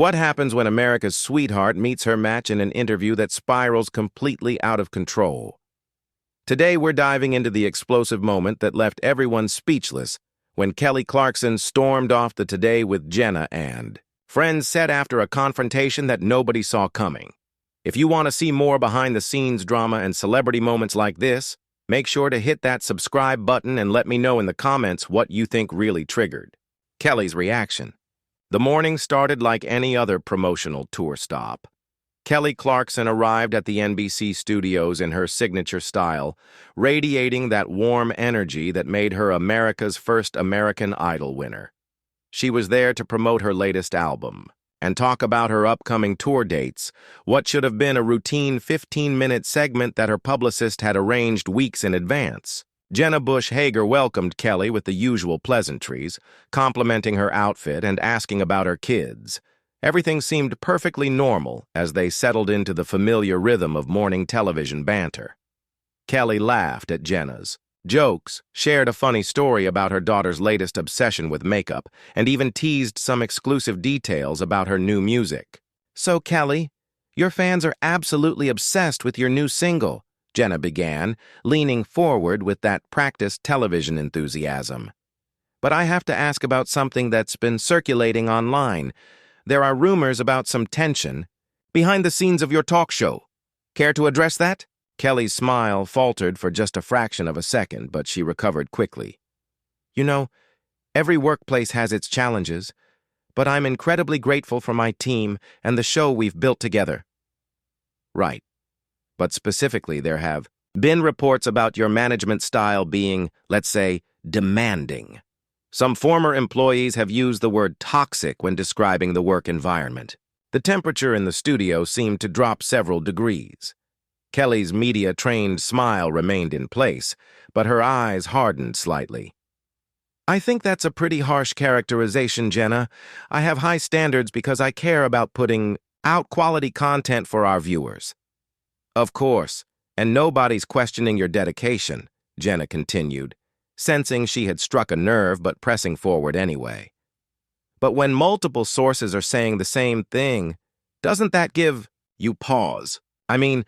What happens when America's sweetheart meets her match in an interview that spirals completely out of control? Today, we're diving into the explosive moment that left everyone speechless when Kelly Clarkson stormed off the Today with Jenna and Friends said after a confrontation that nobody saw coming. If you want to see more behind-the-scenes drama and celebrity moments like this, make sure to hit that subscribe button and let me know in the comments what you think really triggered Kelly's reaction. The morning started like any other promotional tour stop. Kelly Clarkson arrived at the NBC studios in her signature style, radiating that warm energy that made her America's first American Idol winner. She was there to promote her latest album and talk about her upcoming tour dates, what should have been a routine 15-minute segment that her publicist had arranged weeks in advance. Jenna Bush Hager welcomed Kelly with the usual pleasantries, complimenting her outfit and asking about her kids. Everything seemed perfectly normal as they settled into the familiar rhythm of morning television banter. Kelly laughed at Jenna's jokes, shared a funny story about her daughter's latest obsession with makeup, and even teased some exclusive details about her new music. "So, Kelly, your fans are absolutely obsessed with your new single," Jenna began, leaning forward with that practiced television enthusiasm. "But I have to ask about something that's been circulating online. There are rumors about some tension behind the scenes of your talk show. Care to address that?" Kelly's smile faltered for just a fraction of a second, but she recovered quickly. "You know, every workplace has its challenges, but I'm incredibly grateful for my team and the show we've built together." "Right. But specifically, there have been reports about your management style being, let's say, demanding. Some former employees have used the word toxic when describing the work environment." The temperature in the studio seemed to drop several degrees. Kelly's media-trained smile remained in place, but her eyes hardened slightly. "I think that's a pretty harsh characterization, Jenna. I have high standards because I care about putting out quality content for our viewers." "Of course, and nobody's questioning your dedication," Jenna continued, sensing she had struck a nerve but pressing forward anyway. "But when multiple sources are saying the same thing, doesn't that give you pause? I mean,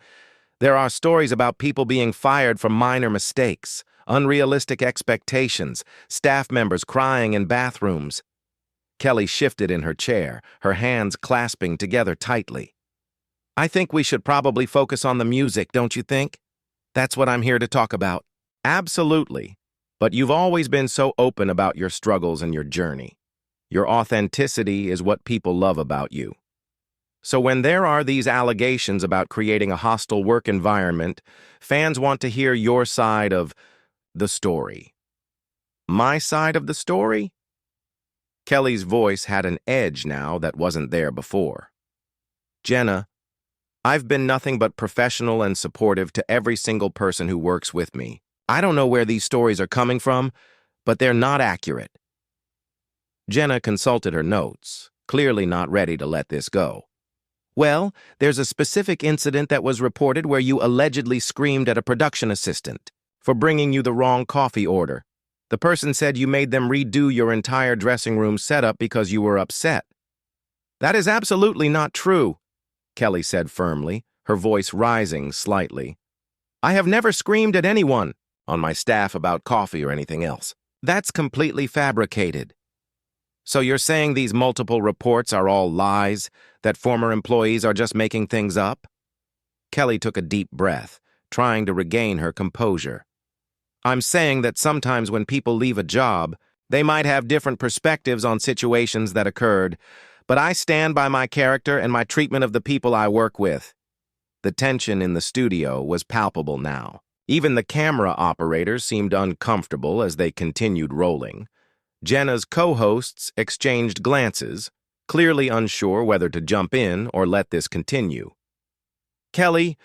there are stories about people being fired for minor mistakes, unrealistic expectations, staff members crying in bathrooms." Kelly shifted in her chair, her hands clasping together tightly. "I think we should probably focus on the music, don't you think? That's what I'm here to talk about." "Absolutely. But you've always been so open about your struggles and your journey. Your authenticity is what people love about you. So when there are these allegations about creating a hostile work environment, fans want to hear your side of the story." "My side of the story?" Kelly's voice had an edge now that wasn't there before. "Jenna, I've been nothing but professional and supportive to every single person who works with me. I don't know where these stories are coming from, but they're not accurate." Jenna consulted her notes, clearly not ready to let this go. "Well, there's a specific incident that was reported where you allegedly screamed at a production assistant for bringing you the wrong coffee order. The person said you made them redo your entire dressing room setup because you were upset." "That is absolutely not true," Kelly said firmly, her voice rising slightly. "I have never screamed at anyone on my staff about coffee or anything else. That's completely fabricated." "So you're saying these multiple reports are all lies, that former employees are just making things up?" Kelly took a deep breath, trying to regain her composure. "I'm saying that sometimes when people leave a job, they might have different perspectives on situations that occurred, but I stand by my character and my treatment of the people I work with." The tension in the studio was palpable now. Even the camera operators seemed uncomfortable as they continued rolling. Jenna's co-hosts exchanged glances, clearly unsure whether to jump in or let this continue. "Kelly,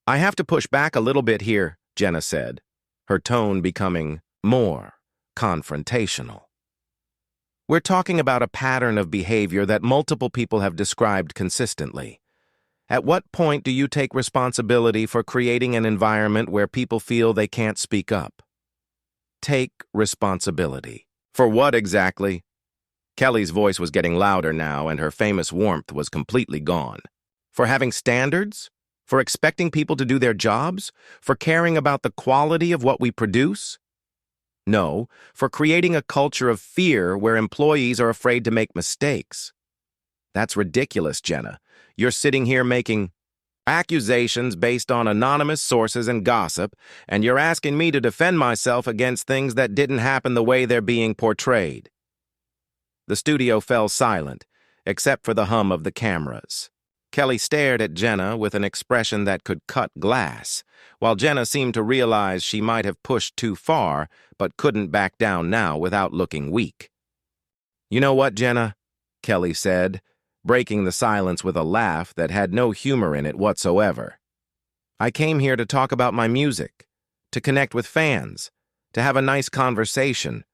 I have to push back a little bit here," Jenna said, her tone becoming more confrontational. "We're talking about a pattern of behavior that multiple people have described consistently. At what point do you take responsibility for creating an environment where people feel they can't speak up?" "Take responsibility. For what exactly?" Kelly's voice was getting louder now, and her famous warmth was completely gone. For having standards? For expecting people to do their jobs? For caring about the quality of what we produce? No, for creating a culture of fear where employees are afraid to make mistakes. That's ridiculous, Jenna. You're sitting here making accusations based on anonymous sources and gossip, and you're asking me to defend myself against things that didn't happen the way they're being portrayed. The studio fell silent, except for the hum of the cameras. Kelly stared at Jenna with an expression that could cut glass, while Jenna seemed to realize she might have pushed too far, but couldn't back down now without looking weak. "You know what, Jenna?" Kelly said, breaking the silence with a laugh that had no humor in it whatsoever. "I came here to talk about my music, to connect with fans, to have a nice conversation.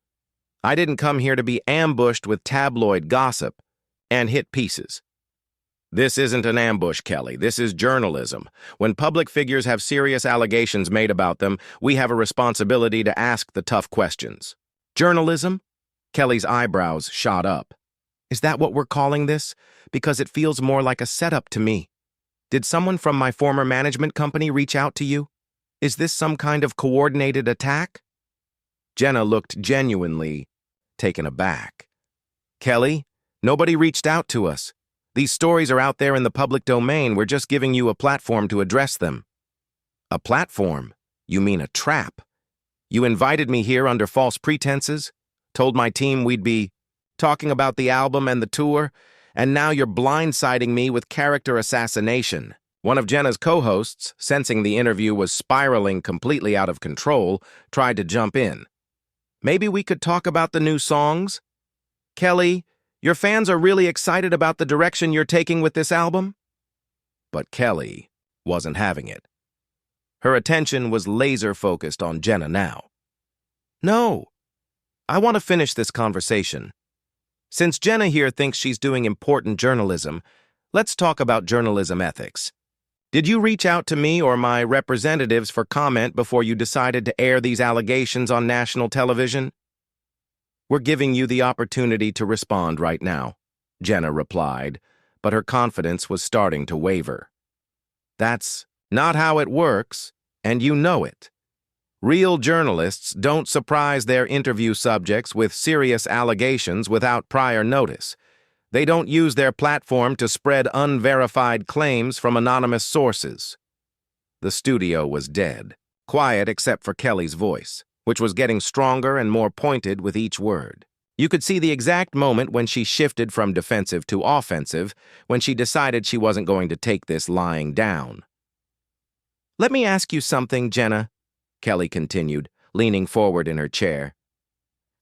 I didn't come here to be ambushed with tabloid gossip and hit pieces." "This isn't an ambush, Kelly. This is journalism. When public figures have serious allegations made about them, we have a responsibility to ask the tough questions." "Journalism?" Kelly's eyebrows shot up. "Is that what we're calling this? Because it feels more like a setup to me. Did someone from my former management company reach out to you? Is this some kind of coordinated attack?" Jenna looked genuinely taken aback. "Kelly, nobody reached out to us. These stories are out there in the public domain. We're just giving you a platform to address them." "A platform? You mean a trap? You invited me here under false pretenses, told my team we'd be talking about the album and the tour, and now you're blindsiding me with character assassination." One of Jenna's co-hosts, sensing the interview was spiraling completely out of control, tried to jump in. "Maybe we could talk about the new songs? Kelly, your fans are really excited about the direction you're taking with this album?" But Kelly wasn't having it. Her attention was laser-focused on Jenna now. "No, I want to finish this conversation. Since Jenna here thinks she's doing important journalism, let's talk about journalism ethics. Did you reach out to me or my representatives for comment before you decided to air these allegations on national television?" "We're giving you the opportunity to respond right now," Jenna replied, but her confidence was starting to waver. "That's not how it works, and you know it. Real journalists don't surprise their interview subjects with serious allegations without prior notice. They don't use their platform to spread unverified claims from anonymous sources." The studio was dead, quiet except for Kelly's voice, which was getting stronger and more pointed with each word. You could see the exact moment when she shifted from defensive to offensive, when she decided she wasn't going to take this lying down. "Let me ask you something, Jenna," Kelly continued, leaning forward in her chair.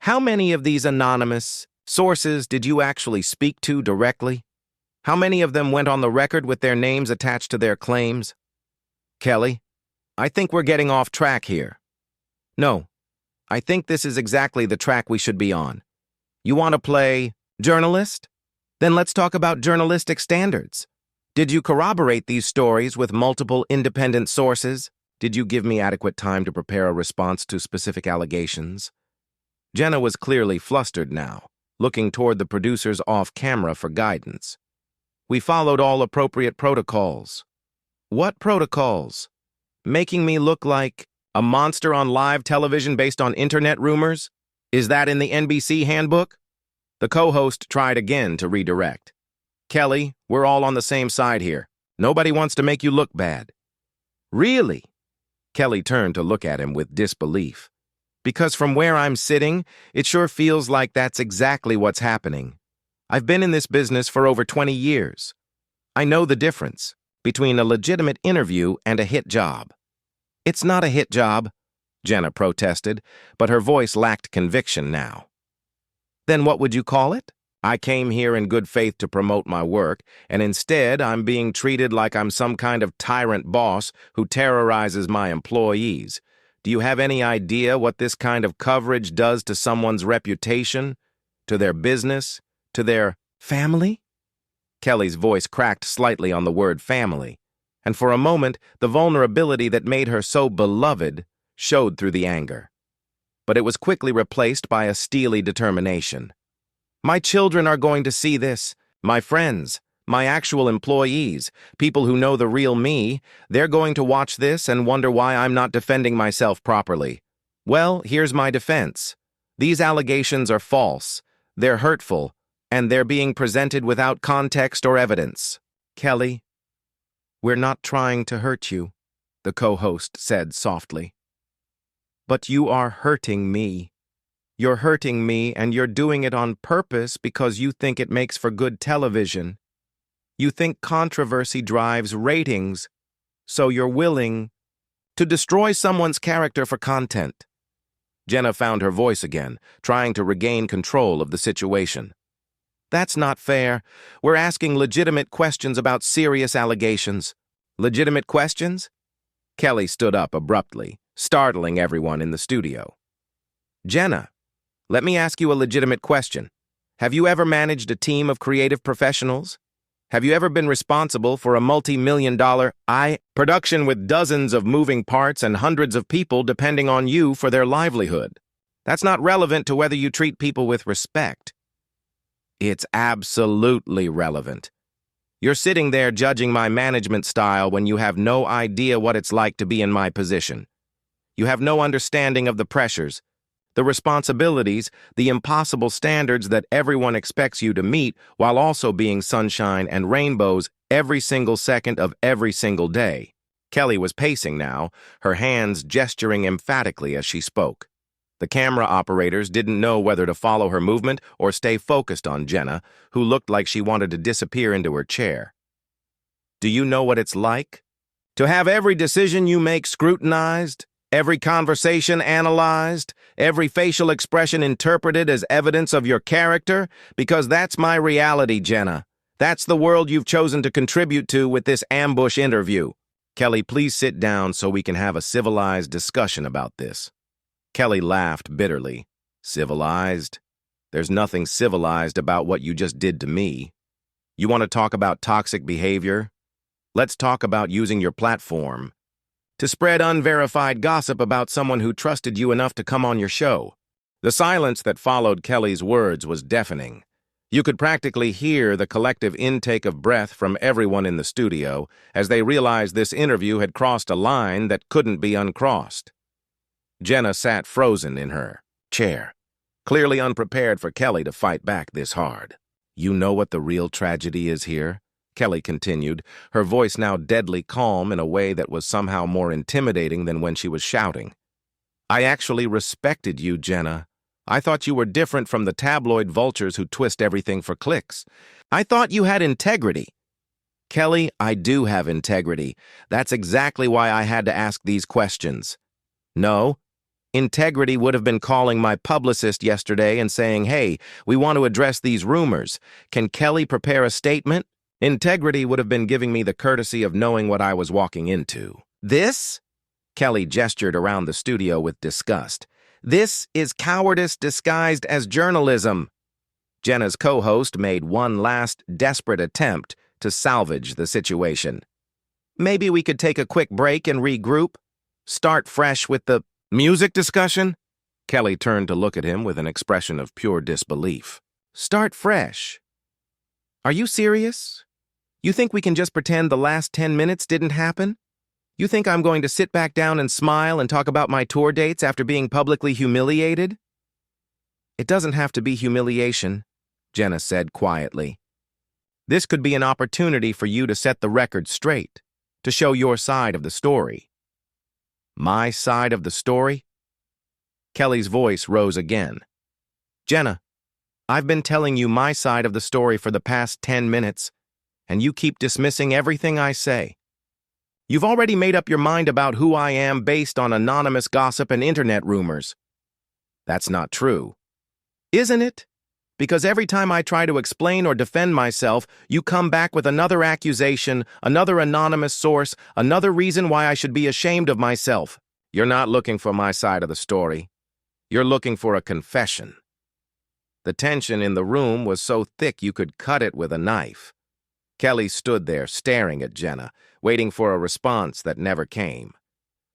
"How many of these anonymous sources did you actually speak to directly? How many of them went on the record with their names attached to their claims?" "Kelly, I think we're getting off track here." "No, I think this is exactly the track we should be on. You want to play journalist? Then let's talk about journalistic standards. Did you corroborate these stories with multiple independent sources? Did you give me adequate time to prepare a response to specific allegations?" Jenna was clearly flustered now, looking toward the producers off camera for guidance. "We followed all appropriate protocols." "What protocols? Making me look like a monster on live television based on internet rumors? Is that in the NBC handbook?" The co-host tried again to redirect. "Kelly, we're all on the same side here. Nobody wants to make you look bad." "Really?" Kelly turned to look at him with disbelief. "Because from where I'm sitting, it sure feels like that's exactly what's happening. I've been in this business for over 20 years. I know the difference between a legitimate interview and a hit job." "It's not a hit job," Jenna protested, but her voice lacked conviction now. "Then what would you call it?" "I came here in good faith to promote my work, and instead I'm being treated like I'm some kind of tyrant boss who terrorizes my employees. Do you have any idea what this kind of coverage does to someone's reputation, to their business, to their family?" Kelly's voice cracked slightly on the word family, and for a moment the vulnerability that made her so beloved showed through the anger. But it was quickly replaced by a steely determination. My children are going to see this. My friends, my actual employees, people who know the real me, they're going to watch this and wonder why I'm not defending myself properly. Well, here's my defense. These allegations are false, they're hurtful, and they're being presented without context or evidence. Kelly, we're not trying to hurt you, the co-host said softly. But you are hurting me. You're hurting me, and you're doing it on purpose because you think it makes for good television. You think controversy drives ratings, so you're willing to destroy someone's character for content. Jenna found her voice again, trying to regain control of the situation. That's not fair. We're asking legitimate questions about serious allegations. Legitimate questions? Kelly stood up abruptly, startling everyone in the studio. Jenna, let me ask you a legitimate question. Have you ever managed a team of creative professionals? Have you ever been responsible for a multi-million-dollar production with dozens of moving parts and hundreds of people depending on you for their livelihood? That's not relevant to whether you treat people with respect. It's absolutely relevant. You're sitting there judging my management style when you have no idea what it's like to be in my position. You have no understanding of the pressures, the responsibilities, the impossible standards that everyone expects you to meet while also being sunshine and rainbows every single second of every single day. Kelly was pacing now, her hands gesturing emphatically as she spoke. The camera operators didn't know whether to follow her movement or stay focused on Jenna, who looked like she wanted to disappear into her chair. Do you know what it's like? To have every decision you make scrutinized? Every conversation analyzed, every facial expression interpreted as evidence of your character? Because that's my reality, Jenna. That's the world you've chosen to contribute to with this ambush interview. Kelly, please sit down so we can have a civilized discussion about this. Kelly laughed bitterly. Civilized? There's nothing civilized about what you just did to me. You want to talk about toxic behavior? Let's talk about using your platform to spread unverified gossip about someone who trusted you enough to come on your show. The silence that followed Kelly's words was deafening. You could practically hear the collective intake of breath from everyone in the studio as they realized this interview had crossed a line that couldn't be uncrossed. Jenna sat frozen in her chair, clearly unprepared for Kelly to fight back this hard. You know what the real tragedy is here? Kelly continued, her voice now deadly calm in a way that was somehow more intimidating than when she was shouting. I actually respected you, Jenna. I thought you were different from the tabloid vultures who twist everything for clicks. I thought you had integrity. Kelly, I do have integrity. That's exactly why I had to ask these questions. No, integrity would have been calling my publicist yesterday and saying, hey, we want to address these rumors. Can Kelly prepare a statement? Integrity would have been giving me the courtesy of knowing what I was walking into. This? Kelly gestured around the studio with disgust. This is cowardice disguised as journalism. Jenna's co-host made one last desperate attempt to salvage the situation. Maybe we could take a quick break and regroup? Start fresh with the music discussion? Kelly turned to look at him with an expression of pure disbelief. Start fresh? Are you serious? You think we can just pretend the last 10 minutes didn't happen? You think I'm going to sit back down and smile and talk about my tour dates after being publicly humiliated? It doesn't have to be humiliation, Jenna said quietly. This could be an opportunity for you to set the record straight, to show your side of the story. My side of the story? Kelly's voice rose again. Jenna, I've been telling you my side of the story for the past 10 minutes, and you keep dismissing everything I say. You've already made up your mind about who I am based on anonymous gossip and internet rumors. That's not true. Isn't it? Because every time I try to explain or defend myself, you come back with another accusation, another anonymous source, another reason why I should be ashamed of myself. You're not looking for my side of the story. You're looking for a confession. The tension in the room was so thick you could cut it with a knife. Kelly stood there staring at Jenna, waiting for a response that never came.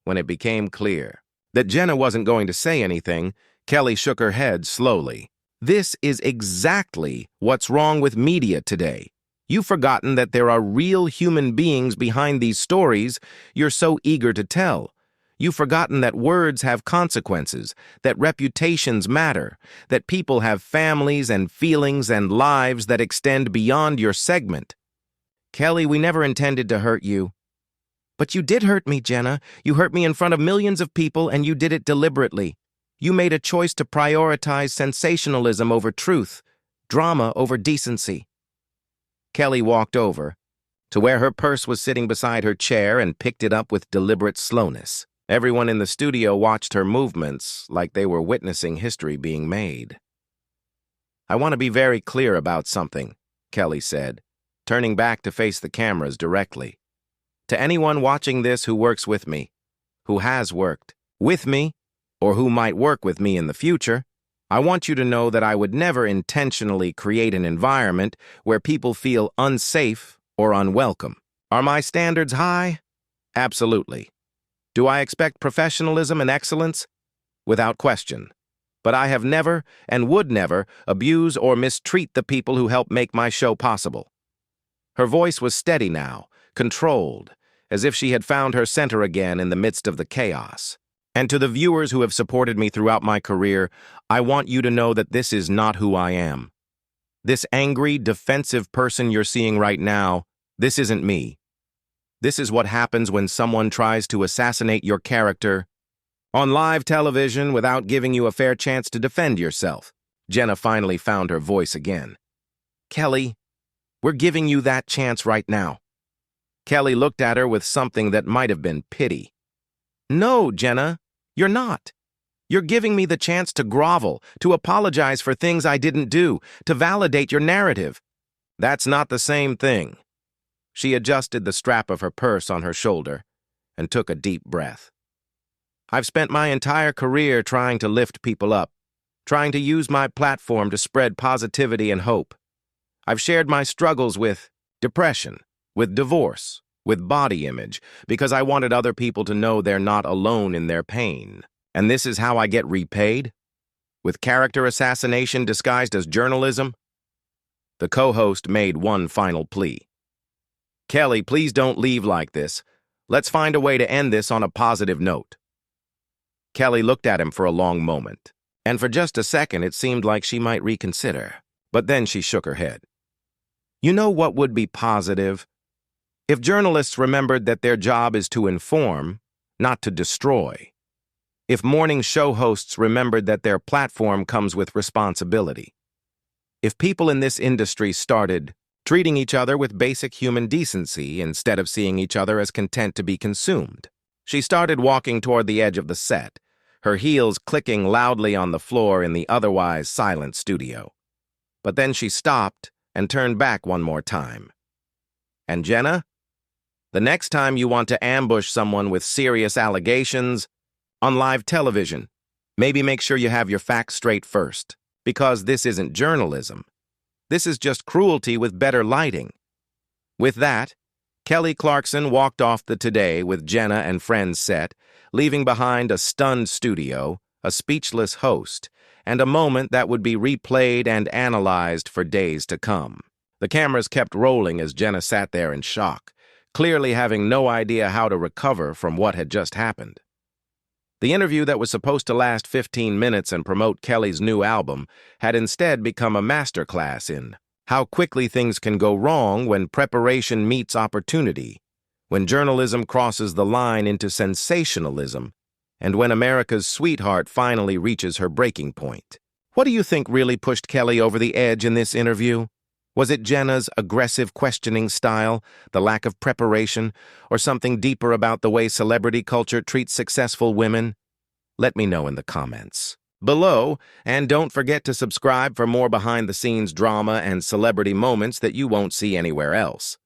When it became clear that Jenna wasn't going to say anything, Kelly shook her head slowly. This is exactly what's wrong with media today. You've forgotten that there are real human beings behind these stories you're so eager to tell. You've forgotten that words have consequences, that reputations matter, that people have families and feelings and lives that extend beyond your segment. Kelly, we never intended to hurt you. But you did hurt me, Jenna. You hurt me in front of millions of people, and you did it deliberately. You made a choice to prioritize sensationalism over truth, drama over decency. Kelly walked over to where her purse was sitting beside her chair and picked it up with deliberate slowness. Everyone in the studio watched her movements like they were witnessing history being made. I want to be very clear about something, Kelly said, turning back to face the cameras directly. To anyone watching this who works with me, who has worked with me, or who might work with me in the future, I want you to know that I would never intentionally create an environment where people feel unsafe or unwelcome. Are my standards high? Absolutely. Do I expect professionalism and excellence? Without question. But I have never and would never abuse or mistreat the people who help make my show possible. Her voice was steady now, controlled, as if she had found her center again in the midst of the chaos. And to the viewers who have supported me throughout my career, I want you to know that this is not who I am. This angry, defensive person you're seeing right now, this isn't me. This is what happens when someone tries to assassinate your character on live television without giving you a fair chance to defend yourself. Jenna finally found her voice again. Kelly, we're giving you that chance right now. Kelly looked at her with something that might have been pity. No, Jenna, you're not. You're giving me the chance to grovel, to apologize for things I didn't do, to validate your narrative. That's not the same thing. She adjusted the strap of her purse on her shoulder and took a deep breath. I've spent my entire career trying to lift people up, trying to use my platform to spread positivity and hope. I've shared my struggles with depression, with divorce, with body image, because I wanted other people to know they're not alone in their pain. And this is how I get repaid? With character assassination disguised as journalism? The co-host made one final plea. Kelly, please don't leave like this. Let's find a way to end this on a positive note. Kelly looked at him for a long moment, and for just a second it seemed like she might reconsider. But then she shook her head. You know what would be positive? If journalists remembered that their job is to inform, not to destroy. If morning show hosts remembered that their platform comes with responsibility. If people in this industry started treating each other with basic human decency instead of seeing each other as content to be consumed. She started walking toward the edge of the set, her heels clicking loudly on the floor in the otherwise silent studio. But then she stopped and turned back one more time. And Jenna? The next time you want to ambush someone with serious allegations on live television, maybe make sure you have your facts straight first, because this isn't journalism. This is just cruelty with better lighting. With that, Kelly Clarkson walked off the Today with Jenna and Friends set, leaving behind a stunned studio, a speechless host, and a moment that would be replayed and analyzed for days to come. The cameras kept rolling as Jenna sat there in shock, clearly having no idea how to recover from what had just happened. The interview that was supposed to last 15 minutes and promote Kelly's new album had instead become a masterclass in how quickly things can go wrong when preparation meets opportunity, when journalism crosses the line into sensationalism, and when America's sweetheart finally reaches her breaking point. What do you think really pushed Kelly over the edge in this interview? Was it Jenna's aggressive questioning style, the lack of preparation, or something deeper about the way celebrity culture treats successful women? Let me know in the comments below, and don't forget to subscribe for more behind-the-scenes drama and celebrity moments that you won't see anywhere else.